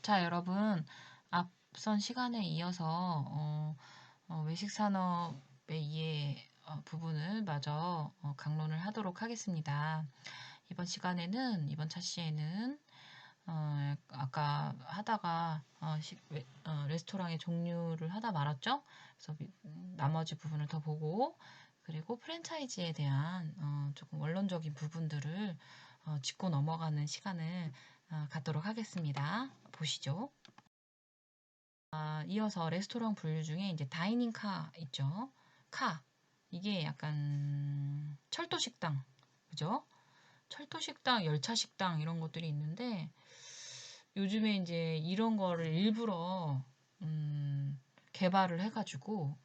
자, 여러분, 앞선 시간에 이어서 외식 산업의 이해 부분을 마저 강론을 하도록 하겠습니다. 이번 차시에는 아까 하다가 레스토랑의 종류를 하다 말았죠. 그래서 나머지 부분을 더 보고, 그리고 프랜차이즈에 대한 조금 원론적인 부분들을 짚고 넘어가는 시간을 갖도록 하겠습니다. 보시죠. 이어서 레스토랑 분류 중에 이제 다이닝 카 있죠. 카. 이게 약간 철도 식당. 그죠? 철도 식당, 열차 식당 이런 것들이 있는데 요즘에 이제 이런 거를 일부러 개발을 해가지고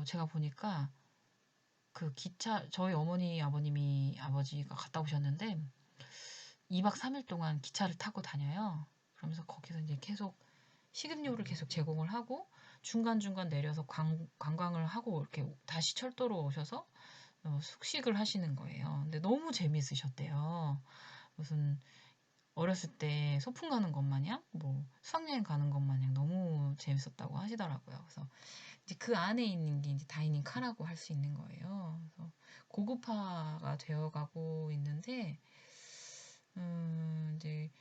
제가 보니까 그 기차 저희 어머니 아버지가 갔다 오셨는데 2박 3일 동안 기차를 타고 다녀요. 그러면서 거기서 이제 계속 식음료를 계속 제공을 하고 중간중간 내려서 관광을 하고 이렇게 다시 철도로 오셔서 숙식을 하시는 거예요. 근데 너무 재밌으셨대요. 무슨 어렸을 때 소풍 가는 것 마냥 뭐 수학여행 가는 것 마냥 너무 재밌었다고 하시더라고요. 그래서 이제 그 안에 있는 게 이제 다이닝 카라고 할 수 있는 거예요. 그래서 고급화가 되어가고 있는데 이제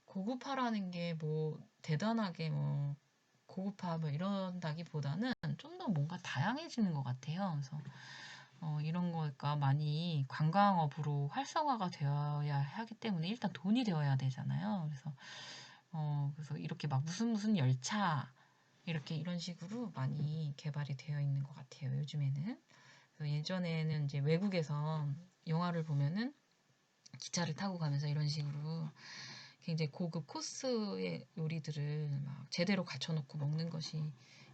고급화라는 게 뭐 대단하게 뭐 고급화 뭐 이런다기보다는 좀 더 뭔가 다양해지는 것 같아요. 그래서 이런 거가 많이 관광업으로 활성화가 되어야 하기 때문에 일단 돈이 되어야 되잖아요. 그래서 이렇게 막 무슨 열차 이렇게 이런 식으로 많이 개발이 되어 있는 것 같아요. 요즘에는. 그래서 예전에는 이제 외국에서 영화를 보면은 기차를 타고 가면서 이런 식으로 굉장히 고급 코스의 요리들을 막 제대로 갖춰놓고 먹는 것이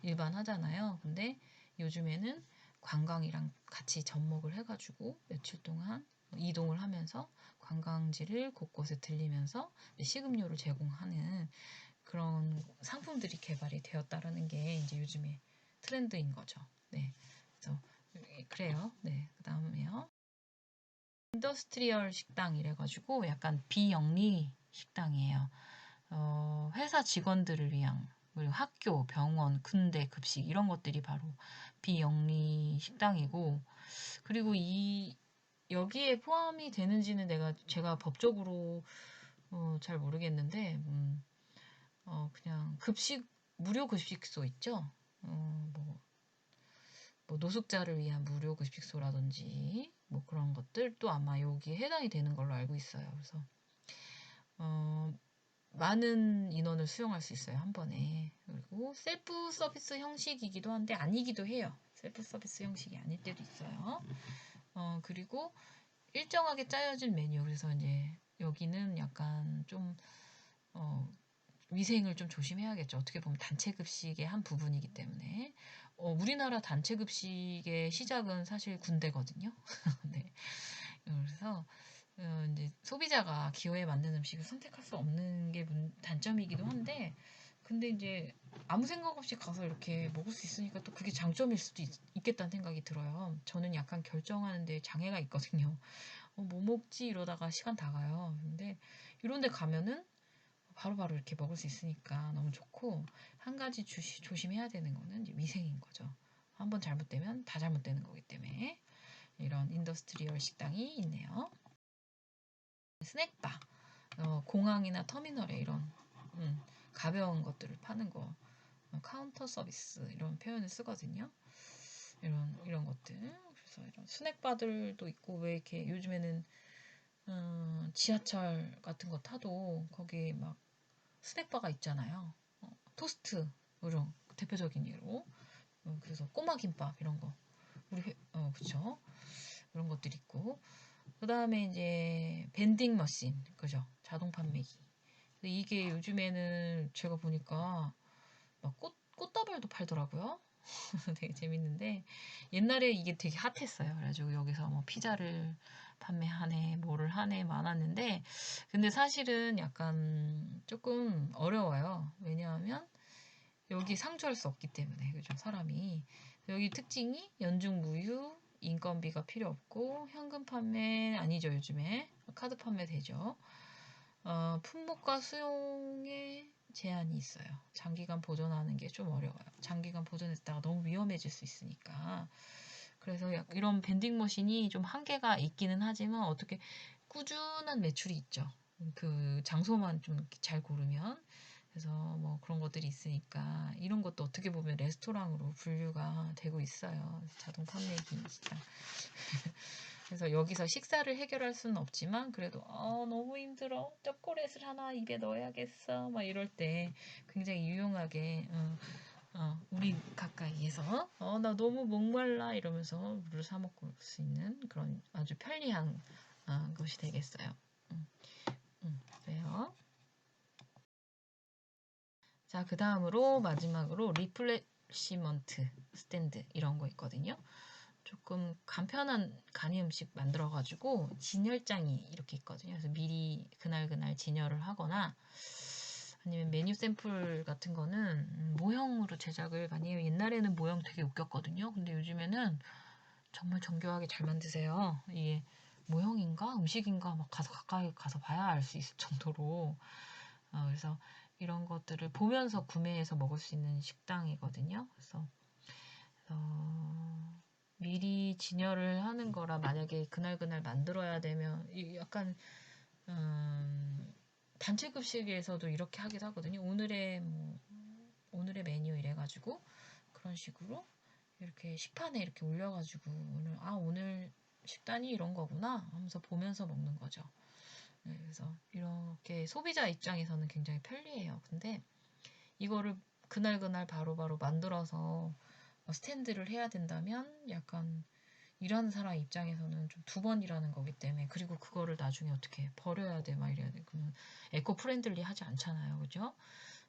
일반하잖아요. 근데 요즘에는 관광이랑 같이 접목을 해가지고 며칠 동안 이동을 하면서 관광지를 곳곳에 들리면서 식음료를 제공하는 그런 상품들이 개발이 되었다라는 게 이제 요즘의 트렌드인 거죠. 네. 그래서 그래요. 네. 그 다음에요. 인더스트리얼 식당 이래가지고 약간 비영리 식당이에요. 회사 직원들을 위한 그리고 학교, 병원, 군대 급식 이런 것들이 바로 비영리 식당이고 그리고 여기에 포함이 되는지는 제가 법적으로 잘 모르겠는데 그냥 무료 급식소 있죠. 뭐 노숙자를 위한 무료 급식소라든지 뭐 그런 것들도 아마 여기에 해당이 되는 걸로 알고 있어요. 그래서 많은 인원을 수용할 수 있어요, 한 번에. 그리고 셀프 서비스 형식이기도 한데 아니기도 해요. 셀프 서비스 형식이 아닐 때도 있어요. 그리고 일정하게 짜여진 메뉴. 그래서 이제 여기는 약간 좀 위생을 좀 조심해야겠죠. 어떻게 보면 단체 급식의 한 부분이기 때문에. 우리나라 단체 급식의 시작은 사실 군대거든요. 네. 그래서 이제 소비자가 기호에 맞는 음식을 선택할 수 없는 게 단점이기도 한데, 근데 이제 아무 생각 없이 가서 이렇게 먹을 수 있으니까 또 그게 장점일 수도 있겠다는 생각이 들어요. 저는 약간 결정하는데 장애가 있거든요. 뭐 먹지 이러다가 시간 다 가요. 근데 이런 데 가면은 바로바로 이렇게 먹을 수 있으니까 너무 좋고, 한 가지 조심해야 되는 거는 이제 위생인 거죠. 한번 잘못되면 다 잘못되는 거기 때문에 이런 인더스트리얼 식당이 있네요. 스낵바, 공항이나 터미널에 이런 가벼운 것들을 파는 거, 카운터 서비스 이런 표현을 쓰거든요. 이런 것들. 그래서 이런 스낵바들도 있고, 왜 이렇게 요즘에는 지하철 같은 거 타도 거기 막 스낵바가 있잖아요. 토스트 이런 대표적인 예로. 그래서 꼬마 김밥 이런 거. 그쵸. 그런 것들 있고. 그 다음에 이제 벤딩 머신, 그죠? 자동 판매기. 이게 요즘에는 제가 보니까 막 꽃다발도 팔더라고요. 되게 재밌는데 옛날에 이게 되게 핫했어요. 그래가지고 여기서 뭐 피자를 판매하네, 뭐를 하네 많았는데 근데 사실은 약간 조금 어려워요. 왜냐하면 여기 상주할 수 없기 때문에 그죠? 사람이 여기 특징이 연중 무휴 인건비가 필요 없고 현금 판매 아니죠 요즘에 카드 판매 되죠. 품목과 수용에 제한이 있어요. 장기간 보존하는 게 좀 어려워요. 장기간 보존했다가 너무 위험해질 수 있으니까. 그래서 이런 밴딩 머신이 좀 한계가 있기는 하지만 어떻게 꾸준한 매출이 있죠. 그 장소만 좀 잘 고르면. 그래서 뭐 그런 것들이 있으니까 이런 것도 어떻게 보면 레스토랑으로 분류가 되고 있어요. 자동 판매기 시장. 그래서 여기서 식사를 해결할 수는 없지만 그래도 너무 힘들어. 초콜릿을 하나 입에 넣어야겠어. 막 이럴 때 굉장히 유용하게 우리 가까이에서 나 너무 목말라 이러면서 물을 사 먹을 수 있는 그런 아주 편리한 것이 되겠어요. 그래요. 자, 그 다음으로 마지막으로 리플레시먼트 스탠드 이런 거 있거든요. 조금 간편한 간이 음식 만들어가지고 진열장이 이렇게 있거든요. 그래서 미리 그날 진열을 하거나 아니면 메뉴 샘플 같은 거는 모형으로 제작을 많이 해요. 옛날에는 모형 되게 웃겼거든요. 근데 요즘에는 정말 정교하게 잘 만드세요. 이게 모형인가 음식인가 막 가까이 가서 봐야 알 수 있을 정도로 그래서 이런 것들을 보면서 구매해서 먹을 수 있는 식당이거든요. 그래서 미리 진열을 하는 거라 만약에 그날 만들어야 되면 약간 단체 급식에서도 이렇게 하기도 하거든요. 오늘의 메뉴 이래가지고 그런 식으로 이렇게 식판에 이렇게 올려가지고 오늘 식단이 이런 거구나 하면서 보면서 먹는 거죠. 네, 그래서 이렇게 소비자 입장에서는 굉장히 편리해요. 근데 이거를 그날 바로바로 만들어서 스탠드를 해야 된다면 약간 일하는 사람 입장에서는 좀 두 번 일하는 거기 때문에 그리고 그거를 나중에 어떻게 버려야 돼 막 이래야 돼. 그러면 에코 프렌들리 하지 않잖아요. 그죠?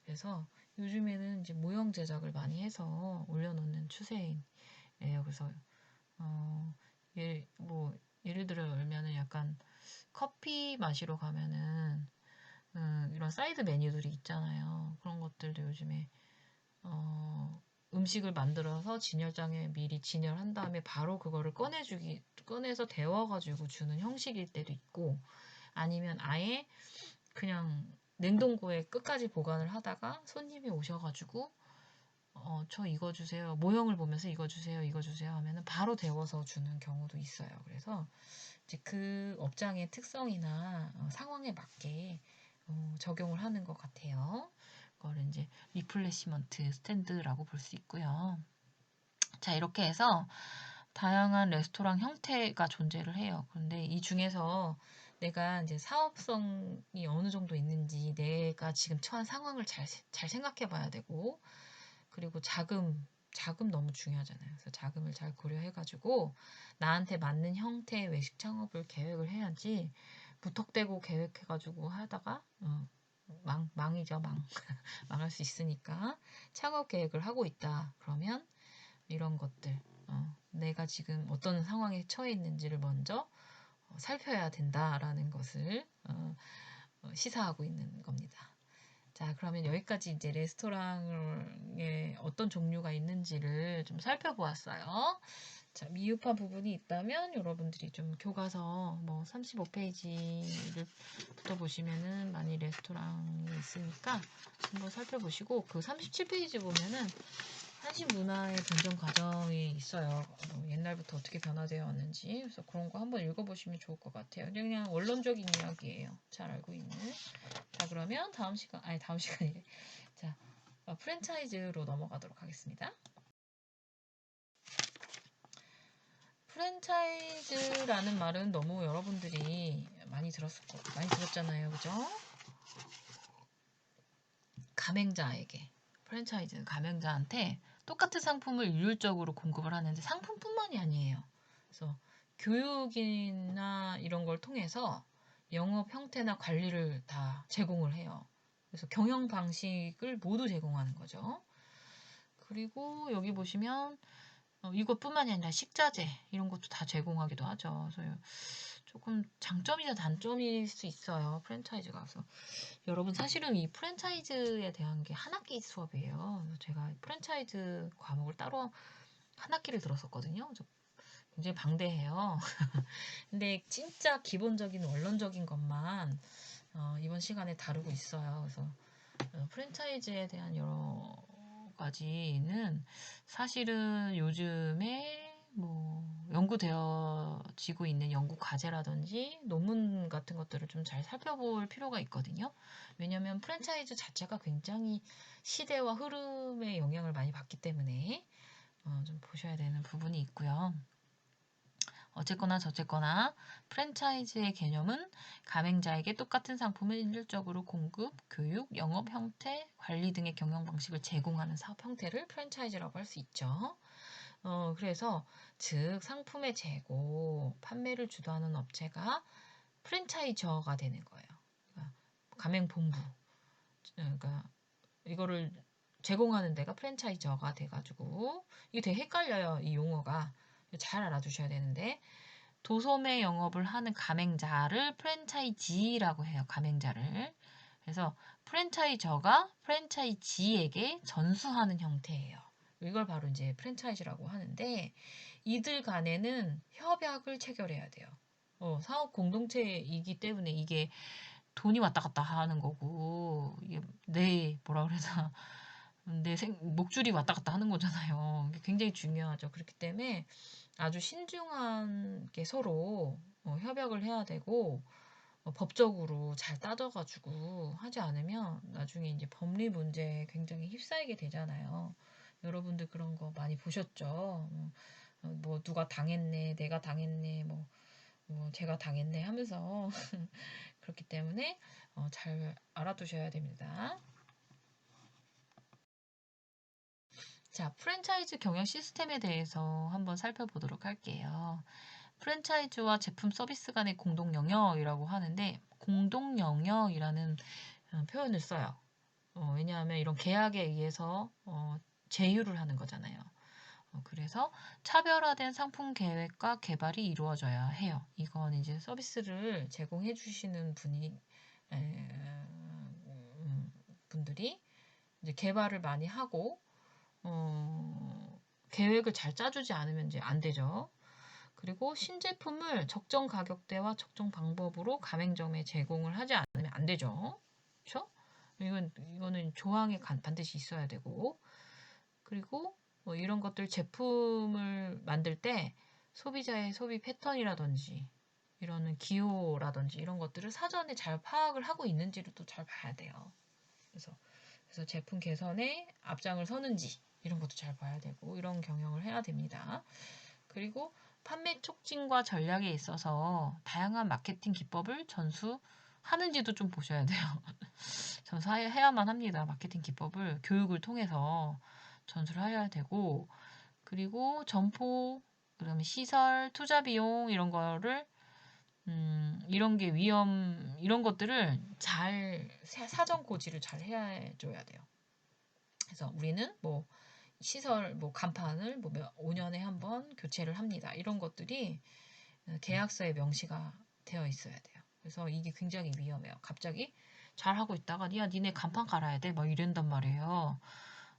그래서 요즘에는 이제 모형 제작을 많이 해서 올려놓는 추세예요. 그래서 예를 들어 열면은 약간 커피 마시러 가면은 이런 사이드 메뉴들이 있잖아요. 그런 것들도 요즘에 음식을 만들어서 진열장에 미리 진열한 다음에 바로 그거를 꺼내서 데워가지고 주는 형식일 때도 있고 아니면 아예 그냥 냉동고에 끝까지 보관을 하다가 손님이 오셔가지고 저 이거 주세요. 모형을 보면서 이거 주세요. 하면은 바로 데워서 주는 경우도 있어요. 그래서 이제 그 업장의 특성이나 상황에 맞게 적용을 하는 것 같아요. 그거를 이제 리플레시먼트 스탠드라고 볼 수 있고요. 자, 이렇게 해서 다양한 레스토랑 형태가 존재를 해요. 그런데 이 중에서 내가 이제 사업성이 어느 정도 있는지 내가 지금 처한 상황을 잘 생각해 봐야 되고 그리고 자금 너무 중요하잖아요. 그래서 자금을 잘 고려해가지고 나한테 맞는 형태의 외식 창업을 계획을 해야지 무턱대고 계획해가지고 하다가 망이죠. 망할 수 있으니까 창업 계획을 하고 있다. 그러면 이런 것들 내가 지금 어떤 상황에 처해 있는지를 먼저 살펴야 된다라는 것을 시사하고 있는 겁니다. 자, 그러면 여기까지 이제 레스토랑에 어떤 종류가 있는지를 좀 살펴보았어요. 자, 미흡한 부분이 있다면 여러분들이 좀 교과서 뭐 35페이지를부터 보시면은 많이 레스토랑이 있으니까 한번 살펴보시고 그 37페이지 보면은 한식 문화의 변정 과정이 있어요. 옛날부터 어떻게 변화되어 왔는지. 그래서 그런 거 한번 읽어보시면 좋을 것 같아요. 그냥 원론적인 이야기예요. 잘 알고 있는. 자, 그러면 다음 시간이래. 자, 프랜차이즈로 넘어가도록 하겠습니다. 프랜차이즈라는 말은 너무 여러분들이 많이 들었잖아요. 그죠? 가맹자에게. 프랜차이즈는 가맹자한테 똑같은 상품을 일률적으로 공급을 하는데 상품뿐만이 아니에요. 그래서 교육이나 이런 걸 통해서 영업 형태나 관리를 다 제공을 해요. 그래서 경영 방식을 모두 제공하는 거죠. 그리고 여기 보시면 이것뿐만이 아니라 식자재 이런 것도 다 제공하기도 하죠. 그래서 조금 장점이나 단점일 수 있어요. 프랜차이즈가. 그래서 여러분 사실은 이 프랜차이즈에 대한 게 한 학기 수업이에요. 그래서 제가 프랜차이즈 과목을 따로 한 학기를 들었었거든요. 그래서 굉장히 방대해요. 근데 진짜 기본적인 원론적인 것만 이번 시간에 다루고 있어요. 그래서 프랜차이즈에 대한 여러 가지는 사실은 요즘에 뭐 연구되어지고 있는 연구 과제라든지 논문 같은 것들을 좀 잘 살펴볼 필요가 있거든요. 왜냐하면 프랜차이즈 자체가 굉장히 시대와 흐름에 영향을 많이 받기 때문에 좀 보셔야 되는 부분이 있고요. 어쨌거나 저쨌거나 프랜차이즈의 개념은 가맹자에게 똑같은 상품을 일률적으로 공급, 교육, 영업 형태, 관리 등의 경영 방식을 제공하는 사업 형태를 프랜차이즈라고 할 수 있죠. 그래서 즉 상품의 재고, 판매를 주도하는 업체가 프랜차이저가 되는 거예요. 그러니까 가맹본부, 그러니까 이거를 제공하는 데가 프랜차이저가 돼가지고 이게 되게 헷갈려요. 이 용어가 잘 알아두셔야 되는데 도소매 영업을 하는 가맹자를 프랜차이지라고 해요. 가맹자를. 그래서 프랜차이저가 프랜차이지에게 전수하는 형태예요. 이걸 바로 이제 프랜차이즈라고 하는데 이들 간에는 협약을 체결해야 돼요. 사업 공동체이기 때문에 이게 돈이 왔다 갔다 하는 거고 이게 내 뭐라 그래서 내 목줄이 왔다 갔다 하는 거잖아요. 이게 굉장히 중요하죠. 그렇기 때문에 아주 신중하게 서로 협약을 해야 되고 법적으로 잘 따져가지고 하지 않으면 나중에 이제 법리 문제에 굉장히 휩싸이게 되잖아요. 여러분들 그런 거 많이 보셨죠? 뭐 누가 당했네, 내가 당했네, 뭐 제가 당했네 하면서 그렇기 때문에 잘 알아두셔야 됩니다. 자, 프랜차이즈 경영 시스템에 대해서 한번 살펴보도록 할게요. 프랜차이즈와 제품 서비스 간의 공동 영역이라고 하는데 공동 영역이라는 표현을 써요. 왜냐하면 이런 계약에 의해서 제휴를 하는 거잖아요. 그래서 차별화된 상품 계획과 개발이 이루어져야 해요. 이건 이제 서비스를 제공해 주시는 분들이 이제 개발을 많이 하고 계획을 잘 짜주지 않으면 이제 안 되죠. 그리고 신제품을 적정 가격대와 적정 방법으로 가맹점에 제공을 하지 않으면 안 되죠. 그렇죠? 이거는 조항에 반드시 있어야 되고 그리고 뭐 이런 것들 제품을 만들 때 소비자의 소비 패턴이라든지 이런 기호라든지 이런 것들을 사전에 잘 파악을 하고 있는지를 또 잘 봐야 돼요. 그래서 제품 개선에 앞장을 서는지 이런 것도 잘 봐야 되고 이런 경영을 해야 됩니다. 그리고 판매 촉진과 전략에 있어서 다양한 마케팅 기법을 전수하는지도 좀 보셔야 돼요. 전수해야만 합니다. 마케팅 기법을 교육을 통해서 전수를 해야 되고 그리고 점포, 그다음에 시설, 투자 비용 이런 거를 이런 게 이런 것들을 잘 사전 고지를 잘 해줘야 돼요. 그래서 우리는 뭐 시설 뭐 간판을 뭐 5년에 한 번 교체를 합니다. 이런 것들이 계약서에 명시가 되어 있어야 돼요. 그래서 이게 굉장히 위험해요. 갑자기 잘 하고 있다가 야 니네 간판 갈아야 돼 막 이런단 말이에요.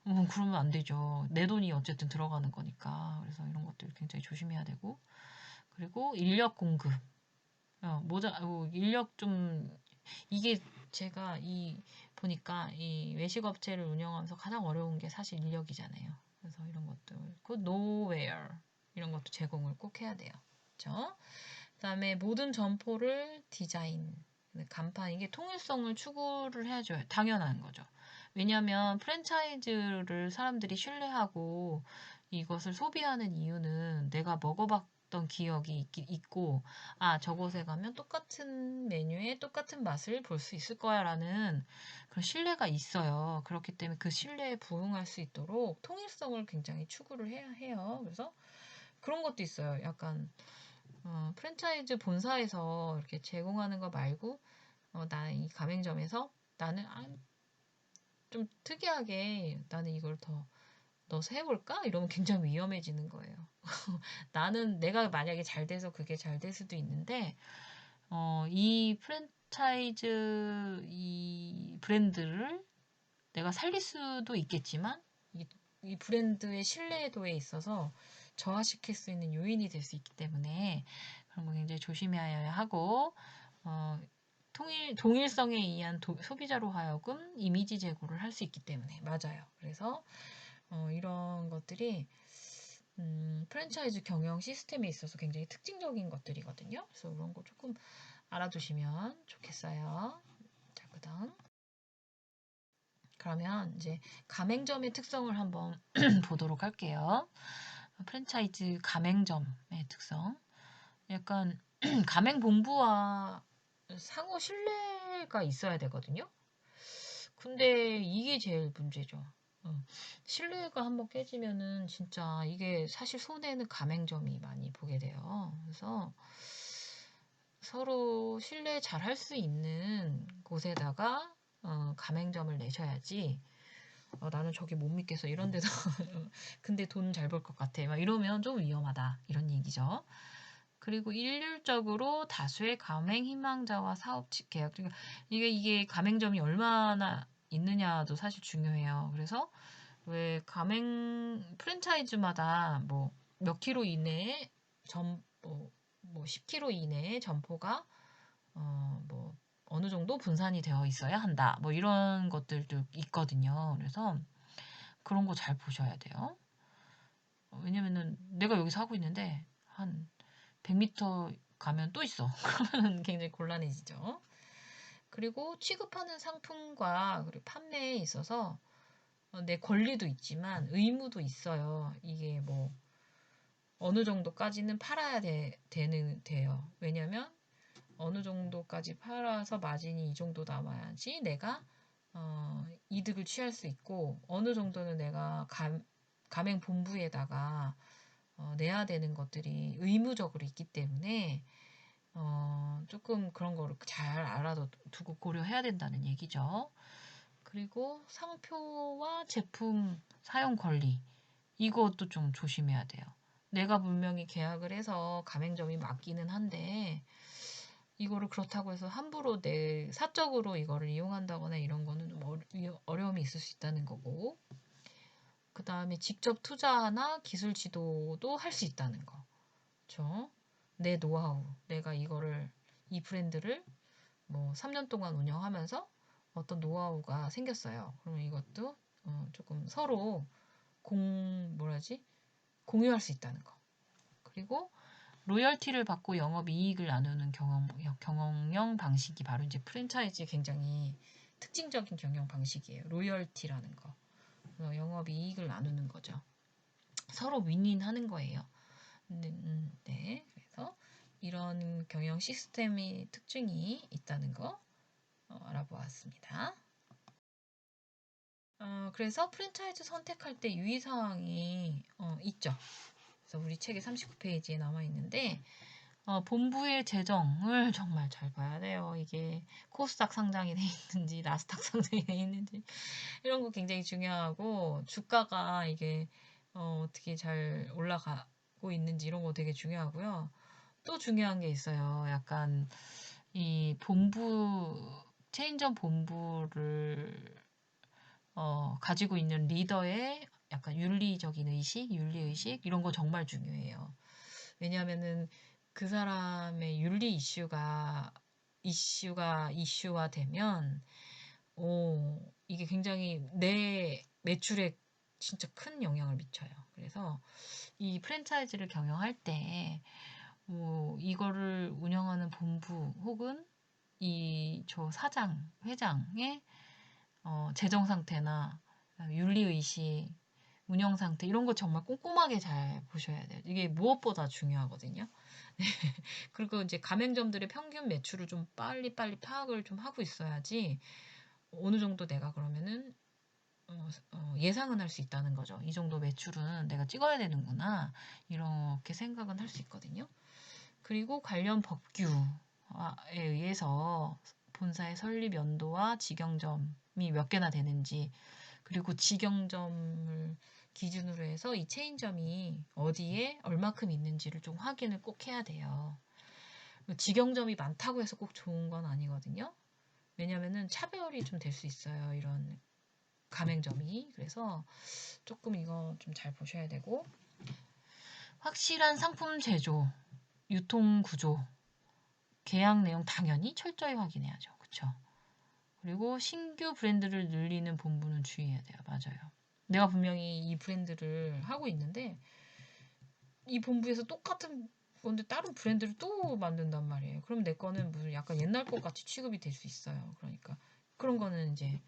그러면 안 되죠. 내 돈이 어쨌든 들어가는 거니까. 그래서 이런 것들 굉장히 조심해야 되고 그리고 인력 공급 인력 좀 이게 제가 보니까 이 외식업체를 운영하면서 가장 어려운 게 사실 인력이잖아요. 그래서 이런 것들, 그 nowhere 이런 것도 제공을 꼭 해야 돼요. 그렇죠? 그다음에 모든 점포를 디자인, 간판 이게 통일성을 추구를 해줘요. 당연한 거죠. 왜냐하면 프랜차이즈를 사람들이 신뢰하고 이것을 소비하는 이유는 내가 먹어봤던 기억이 있고 저곳에 가면 똑같은 메뉴에 똑같은 맛을 볼 수 있을 거야 라는 그런 신뢰가 있어요. 그렇기 때문에 그 신뢰에 부응할 수 있도록 통일성을 굉장히 추구를 해야 해요. 그래서 그런 것도 있어요. 약간 프랜차이즈 본사에서 이렇게 제공하는 거 말고 나는 이 가맹점에서 나는 좀 특이하게 나는 이걸 더 넣어서 해볼까? 이러면 굉장히 위험해지는 거예요. 나는 내가 만약에 잘 돼서 그게 잘 될 수도 있는데 이 프랜차이즈 이 브랜드를 내가 살릴 수도 있겠지만 이 브랜드의 신뢰도에 있어서 저하시킬 수 있는 요인이 될 수 있기 때문에 그런 거 굉장히 조심해야 하고 동일성에 의한 소비자로 하여금 이미지 제고를 할 수 있기 때문에 맞아요. 그래서 이런 것들이 프랜차이즈 경영 시스템에 있어서 굉장히 특징적인 것들이거든요. 그래서 이런 거 조금 알아두시면 좋겠어요. 자, 그다음 그러면 이제 가맹점의 특성을 한번 보도록 할게요. 프랜차이즈 가맹점의 특성. 약간 가맹본부와 상호 신뢰가 있어야 되거든요. 근데 이게 제일 문제죠. 신뢰가 한번 깨지면은 진짜 이게 사실 손해는 가맹점이 많이 보게 돼요. 그래서 서로 신뢰 잘 할 수 있는 곳에다가 가맹점을 내셔야지 나는 저기 못 믿겠어 이런 데서 근데 돈 잘 벌 것 같아 막 이러면 좀 위험하다 이런 얘기죠. 그리고 일률적으로 다수의 가맹 희망자와 사업 계약 그러니까 이게 가맹점이 얼마나 있느냐도 사실 중요해요. 그래서 왜 가맹 프랜차이즈마다 뭐 몇 킬로 이내에 뭐 10킬로 이내에 점포가 뭐 어느 정도 분산이 되어 있어야 한다. 뭐 이런 것들도 있거든요. 그래서 그런 거 잘 보셔야 돼요. 왜냐면은 내가 여기서 하고 있는데 한 100m 가면 또 있어. 그러면 굉장히 곤란해지죠. 그리고 취급하는 상품과 그리고 판매에 있어서 내 권리도 있지만 의무도 있어요. 이게 뭐 어느 정도까지는 팔아야 돼요. 왜냐면 어느 정도까지 팔아서 마진이 이 정도 남아야지 내가 이득을 취할 수 있고 어느 정도는 내가 가맹 본부에다가 내야 되는 것들이 의무적으로 있기 때문에 조금 그런 거를 잘 알아두고 고려해야 된다는 얘기죠. 그리고 상표와 제품 사용 권리 이것도 좀 조심해야 돼요. 내가 분명히 계약을 해서 가맹점이 맞기는 한데 이거를 그렇다고 해서 함부로 내 사적으로 이거를 이용한다거나 이런 거는 좀 어려움이 있을 수 있다는 거고 그 다음에 직접 투자나 기술 지도도 할 수 있다는 거. 그렇죠? 내 노하우, 내가 이 브랜드를 뭐 3년 동안 운영하면서 어떤 노하우가 생겼어요. 그러면 이것도 조금 서로 공유할 수 있다는 거. 그리고 로열티를 받고 영업이익을 나누는 경영 방식이 바로 이제 프랜차이즈의 굉장히 특징적인 경영 방식이에요. 로열티라는 거. 영업이익을 나누는 거죠. 서로 윈윈하는 거예요. 네, 그래서 이런 경영 시스템의 특징이 있다는 거 알아보았습니다. 그래서 프랜차이즈 선택할 때 유의사항이 있죠. 그래서 우리 책의 39페이지에 남아 있는데 본부의 재정을 정말 잘 봐야 돼요. 이게 코스닥 상장이 돼 있는지 나스닥 상장이 돼 있는지 이런 거 굉장히 중요하고 주가가 이게 어떻게 잘 올라가고 있는지 이런 거 되게 중요하고요. 또 중요한 게 있어요. 약간 이 체인점 본부를 가지고 있는 리더의 약간 윤리적인 윤리의식 이런 거 정말 중요해요. 왜냐하면은 그 사람의 윤리 이슈화 되면 이게 굉장히 내 매출에 진짜 큰 영향을 미쳐요. 그래서 이 프랜차이즈를 경영할 때 이거를 운영하는 본부 혹은 저 회장의 재정 상태나 윤리의식, 운영 상태 이런 거 정말 꼼꼼하게 잘 보셔야 돼요. 이게 무엇보다 중요하거든요. 그리고 이제 가맹점들의 평균 매출을 좀 빨리빨리 파악을 좀 하고 있어야지 어느 정도 내가 그러면은 예상은 할 수 있다는 거죠. 이 정도 매출은 내가 찍어야 되는구나. 이렇게 생각은 할 수 있거든요. 그리고 관련 법규에 의해서 본사의 설립 연도와 직영점이 몇 개나 되는지 그리고 직영점을 기준으로 해서 이 체인점이 어디에 얼마큼 있는지를 좀 확인을 꼭 해야 돼요. 직영점이 많다고 해서 꼭 좋은 건 아니거든요. 왜냐면은 차별이 좀 될 수 있어요. 이런 가맹점이. 그래서 조금 이거 좀 잘 보셔야 되고 확실한 상품 제조, 유통 구조, 계약 내용 당연히 철저히 확인해야죠. 그쵸? 그리고 신규 브랜드를 늘리는 본부는 주의해야 돼요. 맞아요. 내가 분명히 이 브랜드를 하고 있는데 이 본부에서 똑같은 건데 다른 브랜드를 또 만든단 말이에요. 그럼 내 거는 무슨 약간 옛날 것 같이 취급이 될 수 있어요. 그러니까 그런 거는 이제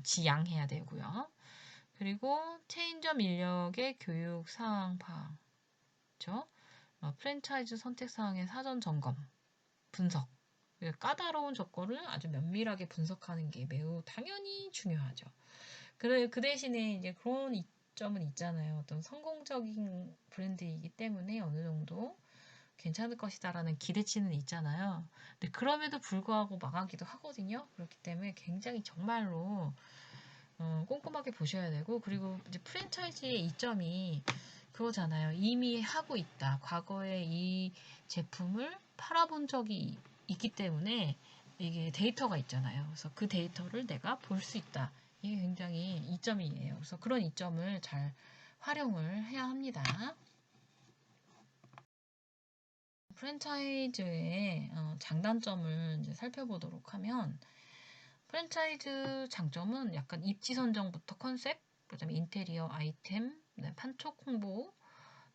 지양해야 되고요. 그리고 체인점 인력의 교육 사항 파악, 그렇죠? 프랜차이즈 선택 사항의 사전 점검, 분석. 까다로운 조건을 아주 면밀하게 분석하는 게 매우 당연히 중요하죠. 그 대신에 이제 그런 이점은 있잖아요. 어떤 성공적인 브랜드이기 때문에 어느 정도 괜찮을 것이다라는 기대치는 있잖아요. 근데 그럼에도 불구하고 망하기도 하거든요. 그렇기 때문에 굉장히 정말로 꼼꼼하게 보셔야 되고, 그리고 이제 프랜차이즈의 이점이 그거잖아요. 이미 하고 있다. 과거에 이 제품을 팔아본 적이 있기 때문에 이게 데이터가 있잖아요. 그래서 그 데이터를 내가 볼 수 있다. 이게 굉장히 이점이에요. 그래서 그런 이점을 잘 활용을 해야 합니다. 프랜차이즈의 장단점을 이제 살펴보도록 하면, 프랜차이즈 장점은 약간 입지 선정부터 컨셉, 그다음에 인테리어 아이템, 판촉 홍보,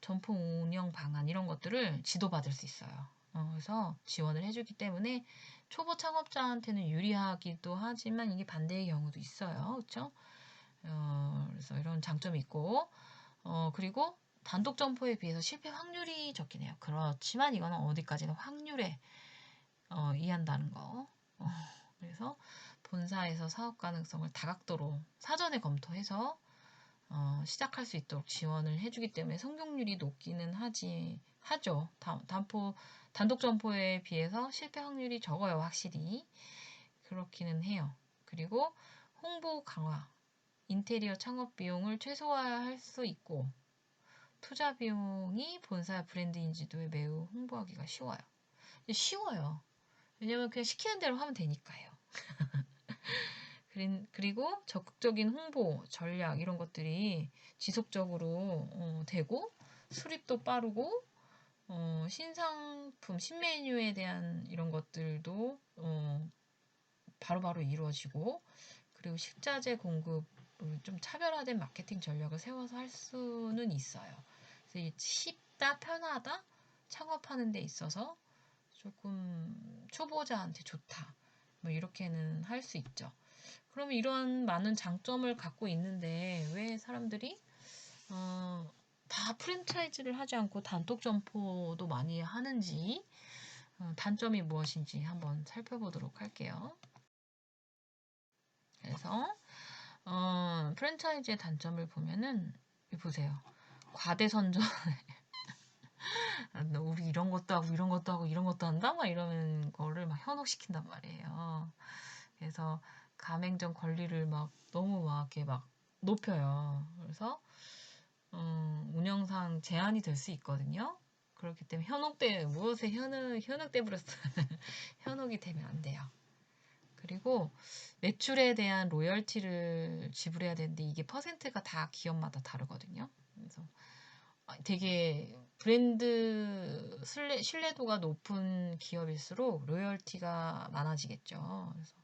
점포 운영 방안 이런 것들을 지도받을 수 있어요. 그래서 지원을 해주기 때문에 초보 창업자한테는 유리하기도 하지만 이게 반대의 경우도 있어요. 그렇죠? 그래서 이런 장점이 있고, 그리고 단독 점포에 비해서 실패 확률이 적긴 해요. 그렇지만 이거는 어디까지나 확률에 이해한다는 거. 그래서 본사에서 사업 가능성을 다각도로 사전에 검토해서 시작할 수 있도록 지원을 해주기 때문에 성공률이 높기는 하죠. 단독 점포에 비해서 실패 확률이 적어요, 확실히. 그렇기는 해요. 그리고 홍보 강화, 인테리어 창업 비용을 최소화할 수 있고, 투자 비용이 본사 브랜드 인지도에 매우 홍보하기가 쉬워요. 쉬워요. 왜냐면 그냥 시키는 대로 하면 되니까요. 그리고 적극적인 홍보, 전략 이런 것들이 지속적으로 되고, 수립도 빠르고, 신상품, 신메뉴에 대한 이런 것들도 바로바로 이루어지고, 그리고 식자재 공급을 좀 차별화된 마케팅 전략을 세워서 할 수는 있어요. 그래서 쉽다, 편하다, 창업하는 데 있어서 조금 초보자한테 좋다. 뭐 이렇게는 할 수 있죠. 그러면 이런 많은 장점을 갖고 있는데 왜 사람들이 다 프랜차이즈를 하지 않고 단독 점포도 많이 하는지, 단점이 무엇인지 한번 살펴보도록 할게요. 그래서 프랜차이즈의 단점을 보면은 보세요. 과대 선전. 우리 이런 것도 하고 이런 것도 하고 이런 것도 한다? 막 이러는 거를 막 현혹시킨단 말이에요. 그래서 가맹점 권리를 막 너무 막 이렇게 막 높여요. 그래서 운영상 제한이 될 수 있거든요. 그렇기 때문에 무엇에 현혹돼 버렸어. 현혹이 되면 안 돼요. 그리고 매출에 대한 로열티를 지불해야 되는데 이게 퍼센트가 다 기업마다 다르거든요. 그래서 되게 브랜드 신뢰도가 높은 기업일수록 로열티가 많아지겠죠. 그래서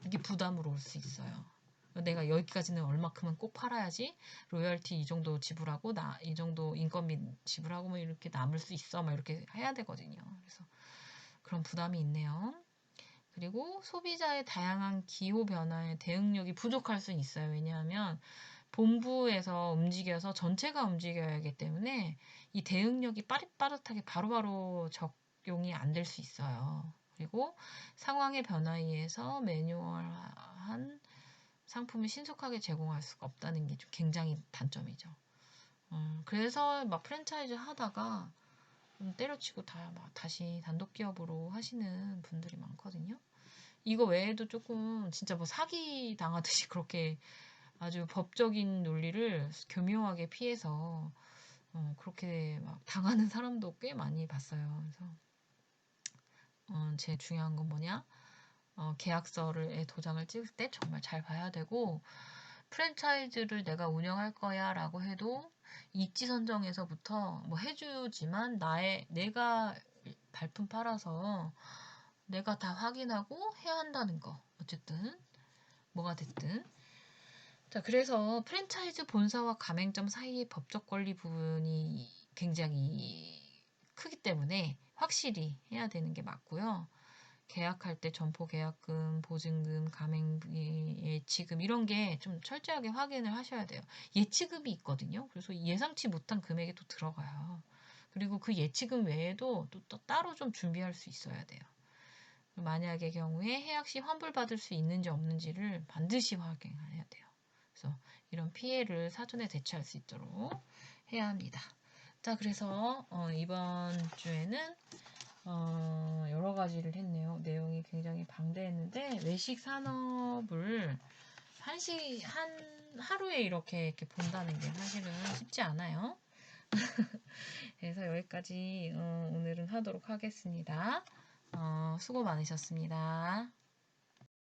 이게 부담으로 올 수 있어요. 내가 여기까지는 얼마큼은 꼭 팔아야지 로열티 이 정도 지불하고 이 정도 인건비 지불하고 뭐 이렇게 남을 수 있어 막 이렇게 해야 되거든요. 그래서 그런 부담이 있네요. 그리고 소비자의 다양한 기호 변화에 대응력이 부족할 수 있어요. 왜냐하면 본부에서 움직여서 전체가 움직여야 하기 때문에 이 대응력이 빠릿빠릿하게 바로바로 적용이 안 될 수 있어요. 그리고 상황의 변화에 의해서 매뉴얼한 상품을 신속하게 제공할 수가 없다는 게 좀 굉장히 단점이죠. 그래서 막 프랜차이즈 하다가 때려치고 다시 단독 기업으로 하시는 분들이 많거든요. 이거 외에도 조금 진짜 뭐 사기 당하듯이 그렇게 아주 법적인 논리를 교묘하게 피해서 그렇게 막 당하는 사람도 꽤 많이 봤어요. 그래서 제일 중요한 건 뭐냐? 계약서를 도장을 찍을 때 정말 잘 봐야 되고, 프랜차이즈를 내가 운영할 거야 라고 해도 입지 선정에서부터 뭐 해주지만 내가 발품 팔아서 내가 다 확인하고 해야 한다는 거. 어쨌든 뭐가 됐든. 자, 그래서 프랜차이즈 본사와 가맹점 사이의 법적 권리 부분이 굉장히 크기 때문에 확실히 해야 되는 게 맞고요. 계약할 때 점포 계약금, 보증금, 가맹비, 예치금 이런 게 좀 철저하게 확인을 하셔야 돼요. 예치금이 있거든요. 그래서 예상치 못한 금액이 또 들어가요. 그리고 그 예치금 외에도 또 따로 좀 준비할 수 있어야 돼요. 만약의 경우에 해약 시 환불받을 수 있는지 없는지를 반드시 확인해야 돼요. 그래서 이런 피해를 사전에 대처할 수 있도록 해야 합니다. 자, 그래서 이번 주에는 여러 가지를 했네요. 내용이 굉장히 방대했는데 외식 산업을 하루에 이렇게 본다는 게 사실은 쉽지 않아요. 그래서 여기까지 오늘은 하도록 하겠습니다. 수고 많으셨습니다.